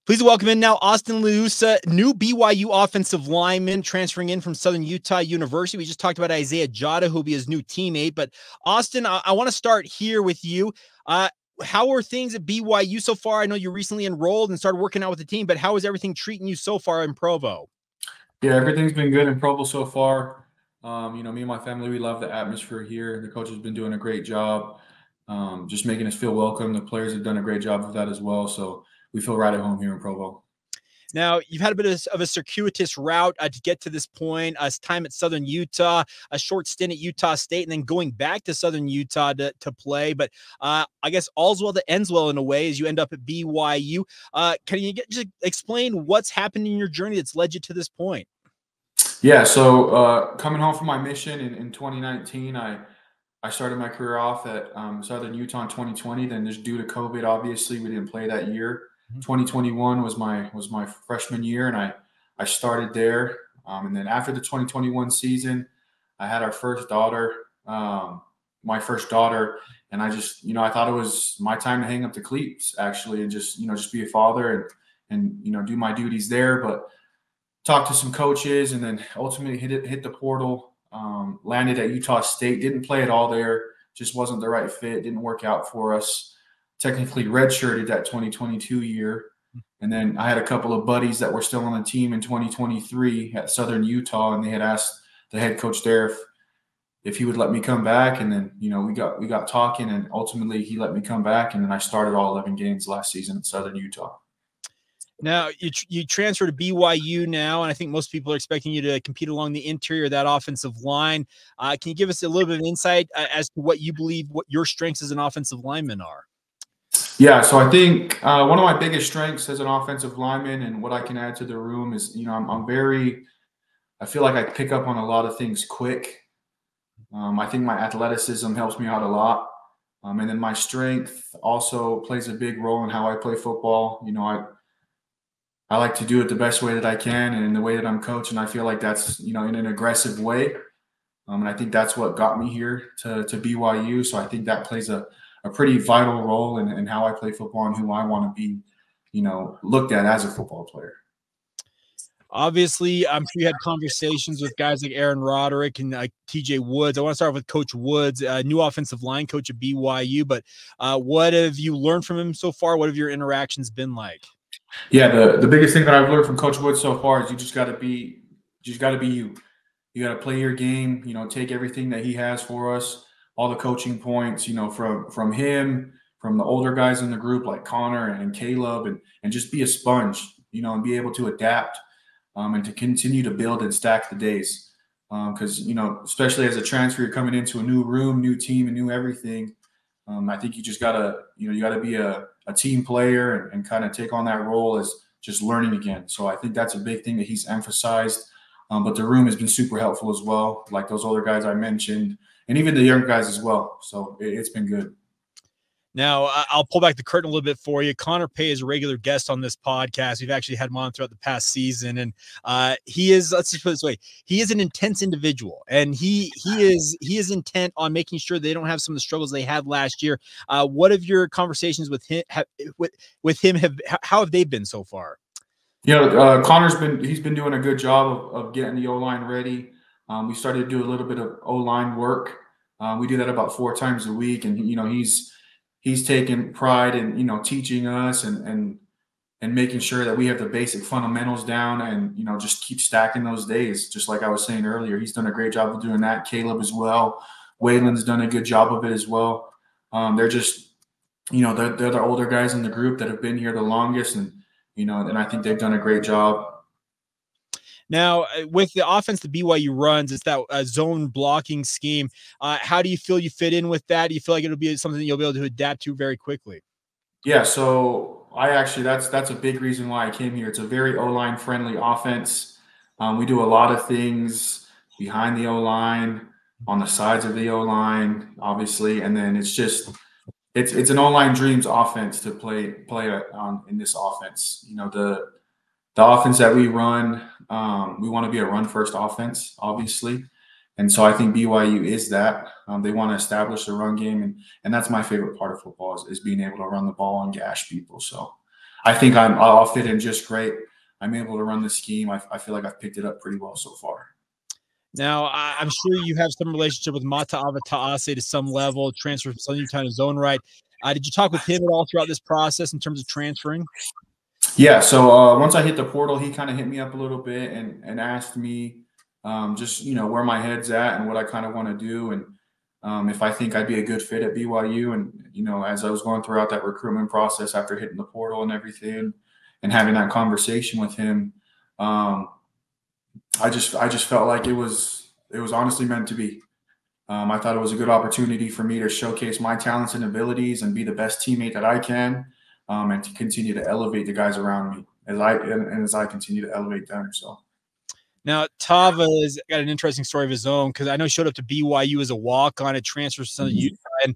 Please welcome in now Austin Leausa, new BYU offensive lineman transferring in from Southern Utah University. We just talked about Isaiah Jada, who will be his new teammate. But Austin, I want to start here with you. How are things at BYU so far? I know you recently enrolled and started working out with the team, but how is everything treating you so far in Provo? Yeah, everything's been good in Provo so far. Me and my family, we love the atmosphere here. The coach has been doing a great job, just making us feel welcome. The players have done a great job of that as well. So we feel right at home here in Provo. Now, you've had a bit of a circuitous route to get to this point, time at Southern Utah, a short stint at Utah State, and then going back to Southern Utah to play. But I guess all's well that ends well in a way as you end up at BYU. Can you just explain what's happened in your journey that's led you to this point? Yeah, so coming home from my mission in 2019, I started my career off at Southern Utah in 2020. Then just due to COVID, obviously, we didn't play that year. 2021 was my freshman year, and I started there. And then after the 2021 season, I had our first daughter, my first daughter, and I just I thought it was my time to hang up the cleats actually, and just be a father and do my duties there. But talked to some coaches, and then ultimately hit the portal. Landed at Utah State. Didn't play at all there. Just wasn't the right fit. Didn't work out for us. Technically redshirted that 2022 year. And then I had a couple of buddies that were still on the team in 2023 at Southern Utah, and they had asked the head coach there if he would let me come back. And then, we got talking, and ultimately he let me come back. And then I started all 11 games last season at Southern Utah. Now, you transfer to BYU now, and I think most people are expecting you to compete along the interior of that offensive line. Can you give us a little bit of insight as to what you believe what your strengths as an offensive lineman are? Yeah, so I think one of my biggest strengths as an offensive lineman and what I can add to the room is, I feel like I pick up on a lot of things quick. I think my athleticism helps me out a lot. And then my strength also plays a big role in how I play football. I like to do it the best way that I can and in the way that I'm coached. And I feel like that's, in an aggressive way. And I think that's what got me here to BYU. So I think that plays a pretty vital role in how I play football and who I want to be, looked at as a football player. Obviously, I'm sure you had conversations with guys like Aaron Roderick and TJ Woods. I want to start with Coach Woods, new offensive line coach at BYU. But what have you learned from him so far? What have your interactions been like? Yeah, the biggest thing that I've learned from Coach Woods so far is you just got to be you. You got to play your game. Take everything that he has for us, all the coaching points. From him, from the older guys in the group like Connor and Caleb, and just be a sponge. And be able to adapt, and to continue to build and stack the days. Because especially as a transfer, you're coming into a new room, new team, and new everything. I think you just gotta be a team player and kind of take on that role as just learning again. So I think that's a big thing that he's emphasized. But the room has been super helpful as well, like those older guys I mentioned, and even the younger guys as well. So it's been good. Now, I'll pull back the curtain a little bit for you. Connor Pay is a regular guest on this podcast. We've actually had him on throughout the past season, and he is, let's just put it this way, he is an intense individual, and he is intent on making sure they don't have some of the struggles they had last year. What have your conversations with him how have they been so far? Connor's been doing a good job of getting the O-line ready. We started to do a little bit of O-line work. We do that about 4 times a week, and he's taken pride in teaching us and making sure that we have the basic fundamentals down, and just keep stacking those days. Just like I was saying earlier, he's done a great job of doing that. Caleb as well. Waylon's done a good job of it as well. They're just they're the older guys in the group that have been here the longest, and I think they've done a great job. Now, with the offense that BYU runs, it's that zone blocking scheme. How do you feel you fit in with that? Do you feel like it'll be something that you'll be able to adapt to very quickly? Yeah, so that's a big reason why I came here. It's a very O-line friendly offense. We do a lot of things behind the O-line, on the sides of the O-line, obviously, and then it's an O-line dreams offense to play on in this offense. The offense that we run, we want to be a run-first offense, obviously. And so I think BYU is that. They want to establish a run game, and that's my favorite part of football is being able to run the ball and gash people. So I think I'll fit in just great. I'm able to run the scheme. I feel like I've picked it up pretty well so far. Now, I'm sure you have some relationship with Mata Avata'ase to some level, transfer from Southern Utah in his own right. Did you talk with him at all throughout this process in terms of transferring? Yeah. So once I hit the portal, he kind of hit me up a little bit and asked me just, where my head's at and what I kind of want to do. And if I think I'd be a good fit at BYU. And, as I was going throughout that recruitment process after hitting the portal and everything and having that conversation with him, I just felt like it was honestly meant to be. I thought it was a good opportunity for me to showcase my talents and abilities and be the best teammate that I can, and to continue to elevate the guys around me as I continue to elevate them. So. Now, Tava has got an interesting story of his own because I know he showed up to BYU as a walk-on at transfer to Southern Utah. And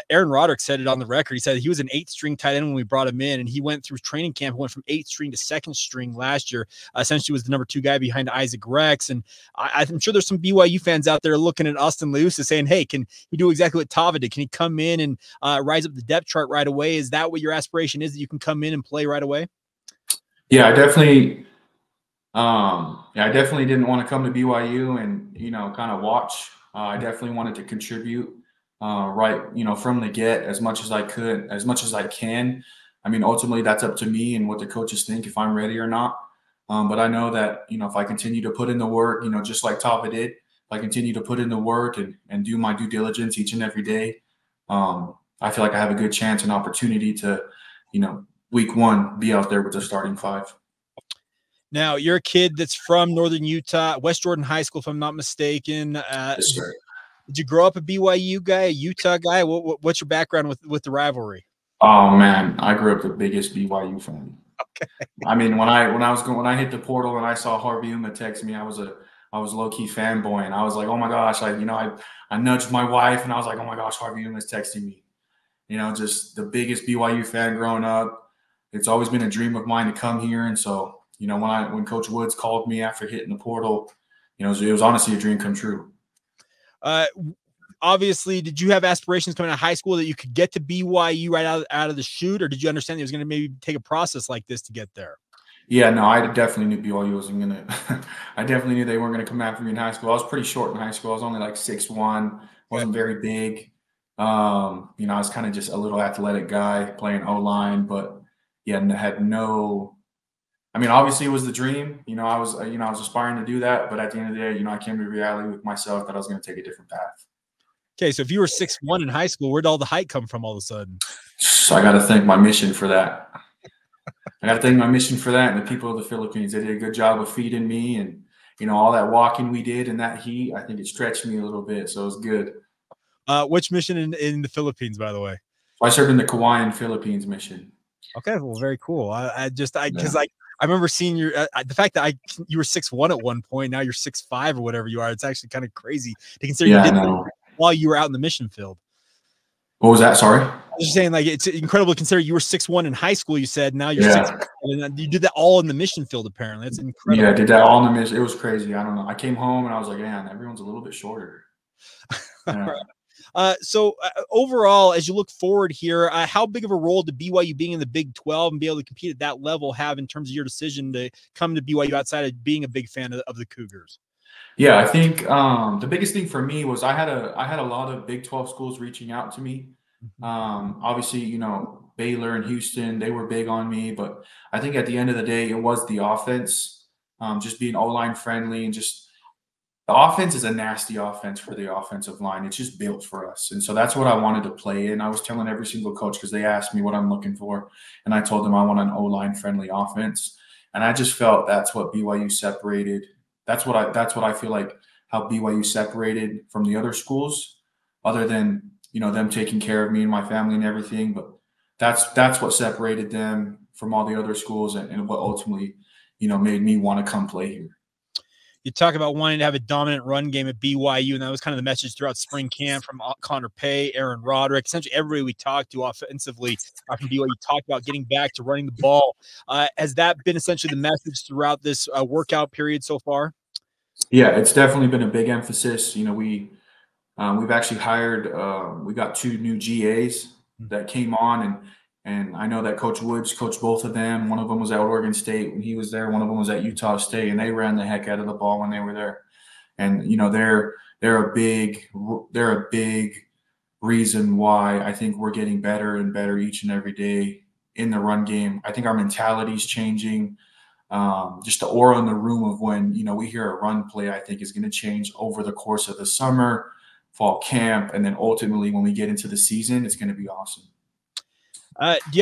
Aaron Roderick said it on the record. He said he was an 8th string tight end when we brought him in, and he went through training camp, went from 8th string to 2nd string last year. Essentially was the number 2 guy behind Isaac Rex. And I'm sure there's some BYU fans out there looking at Austin Leausa saying, hey, can he do exactly what Tava did? Can he come in and rise up the depth chart right away? Is that what your aspiration is, that you can come in and play right away? Yeah, I definitely didn't want to come to BYU and, kind of watch. I definitely wanted to contribute right, from the get as much as I could, as much as I can. I mean, ultimately that's up to me and what the coaches think if I'm ready or not. But I know that, if I continue to put in the work, just like Tava did, if I continue to put in the work and do my due diligence each and every day, I feel like I have a good chance and opportunity to, week 1, be out there with the starting 5. Now, you're a kid that's from Northern Utah, West Jordan High School, if I'm not mistaken. Yes, sir. Did you grow up a BYU guy, a Utah guy? What's your background with the rivalry? Oh man, I grew up the biggest BYU fan. Okay. I mean, when I hit the portal and I saw Harvey Uma text me, I was low key fanboy, and I was like, oh my gosh, I nudged my wife and I was like, oh my gosh, Harvey Uma's texting me. Just the biggest BYU fan growing up. It's always been a dream of mine to come here, and so. When Coach Woods called me after hitting the portal, it was honestly a dream come true. Obviously, did you have aspirations coming out of high school that you could get to BYU right out of the chute, or did you understand it was going to maybe take a process like this to get there? Yeah, no, I definitely knew BYU wasn't going to – I definitely knew they weren't going to come after me in high school. I was pretty short in high school. I was only like 6'1", wasn't very big. I was kind of just a little athletic guy playing O-line, but, yeah, had no – I mean, obviously it was the dream. I was aspiring to do that, but at the end of the day, I came to reality with myself that I was going to take a different path. Okay, so if you were 6'1" in high school, where'd all the height come from all of a sudden? So I got to thank my mission for that. And the people of the Philippines. They did a good job of feeding me, and all that walking we did in that heat. I think it stretched me a little bit, so it was good. Which mission in the Philippines, by the way? I served in the Kauaian Philippines mission. Okay, well, very cool. I remember seeing the fact that you were 6'1" at one point. Now you're 6'5" or whatever you are. It's actually kind of crazy to consider you did that while you were out in the mission field. What was that? Sorry. I was just saying, like, it's incredible to consider you were 6'1" in high school. You said now you're 6'5", and you did that all in the mission field. Apparently, that's incredible. Yeah, I did that all in the mission. It was crazy. I don't know. I came home and I was like, man, everyone's a little bit shorter. Yeah. So overall, as you look forward here, how big of a role did BYU being in the Big 12 and be able to compete at that level have in terms of your decision to come to BYU outside of being a big fan of the Cougars? Yeah, I think the biggest thing for me was I had a lot of Big 12 schools reaching out to me. Obviously, Baylor and Houston, they were big on me, but I think at the end of the day, it was the offense, just being O-line friendly, and just the offense is a nasty offense for the offensive line. It's just built for us. And so that's what I wanted to play in. I was telling every single coach, because they asked me what I'm looking for, and I told them I want an O-line friendly offense. And I just felt that's what BYU separated. That's what I feel like how BYU separated from the other schools, other than, them taking care of me and my family and everything. But that's what separated them from all the other schools, and what ultimately, made me want to come play here. You talk about wanting to have a dominant run game at BYU, and that was kind of the message throughout spring camp from Connor Pay, Aaron Roderick. Essentially, everybody we talked to offensively from BYU talked about getting back to running the ball. Has that been essentially the message throughout this workout period so far? Yeah, it's definitely been a big emphasis. We've actually hired. We got 2 new GAs that came on, and And I know that Coach Woods coached both of them. One of them was at Oregon State when he was there. One of them was at Utah State, and they ran the heck out of the ball when they were there. And they're a big reason why I think we're getting better and better each and every day in the run game. I think our mentality is changing. Just the aura in the room of when we hear a run play, I think is going to change over the course of the summer, fall camp, and then ultimately when we get into the season, it's going to be awesome. Have you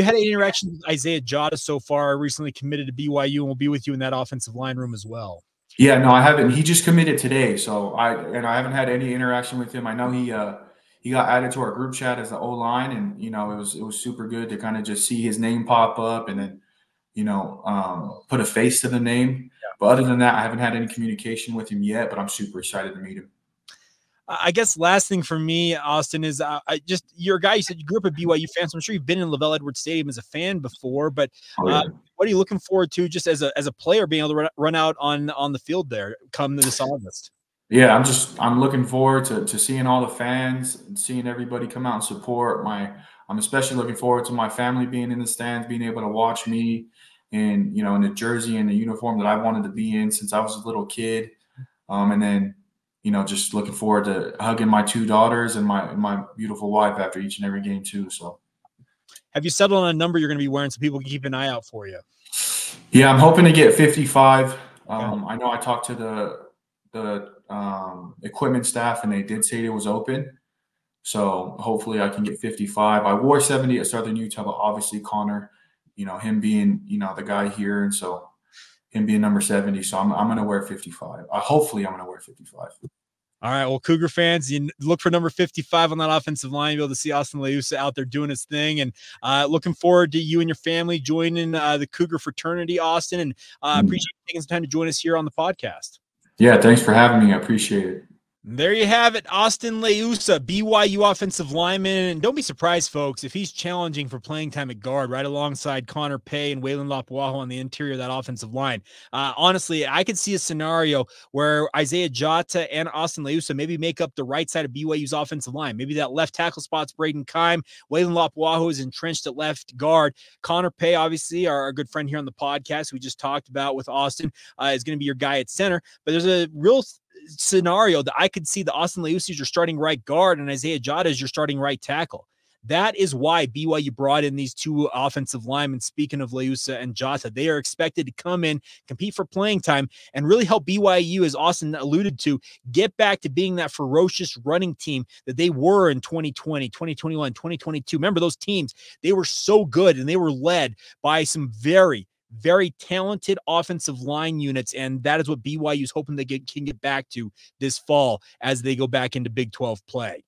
had any interaction with Isaiah Jota so far? Recently committed to BYU and will be with you in that offensive line room as well. Yeah, no, I haven't. He just committed today, so I haven't had any interaction with him. I know he got added to our group chat as the O-line, and it was super good to kind of just see his name pop up and then put a face to the name. Yeah. But other than that, I haven't had any communication with him yet, but I'm super excited to meet him. I guess last thing for me, Austin, is you're a guy, you said you grew up a BYU fan, so I'm sure you've been in Lavelle Edwards Stadium as a fan before, but what are you looking forward to just as a player being able to run out on the field there come this August? Yeah, I'm looking forward to seeing all the fans and seeing everybody come out and support. I'm especially looking forward to my family being in the stands, being able to watch me in the jersey and the uniform that I wanted to be in since I was a little kid. And then just looking forward to hugging my 2 daughters and my beautiful wife after each and every game too. So, have you settled on a number you're going to be wearing so people can keep an eye out for you? Yeah, I'm hoping to get 55. I know I talked to the equipment staff and they did say it was open. So hopefully I can get 55. I wore 70 at Southern Utah, but obviously Connor, him being, the guy here. And so him being number 70. So I'm going to wear 55. Hopefully I'm going to wear 55. All right. Well, Cougar fans, you look for number 55 on that offensive line. You'll be able to see Austin Leausa out there doing his thing. And looking forward to you and your family joining the Cougar fraternity, Austin. And appreciate you taking some time to join us here on the podcast. Yeah, thanks for having me. I appreciate it. There you have it, Austin Leausa, BYU offensive lineman. And don't be surprised, folks, if he's challenging for playing time at guard right alongside Connor Pay and Waylon Lapuaho on the interior of that offensive line. Honestly, I could see a scenario where Isaiah Jota and Austin Leausa maybe make up the right side of BYU's offensive line. Maybe that left tackle spot's Braden Keim. Waylon Lapuaho is entrenched at left guard. Connor Pay, obviously, our good friend here on the podcast we just talked about with Austin, is going to be your guy at center. But there's a real scenario that I could see the Austin Leausa is your starting right guard and Isaiah Jota is your starting right tackle. That is why BYU brought in these 2 offensive linemen. Speaking of Leausa and Jota, they are expected to come in, compete for playing time, and really help BYU, as Austin alluded to, get back to being that ferocious running team that they were in 2020, 2021, 2022. Remember those teams, they were so good and they were led by some very talented offensive line units, and that is what BYU is hoping they can get back to this fall as they go back into Big 12 play.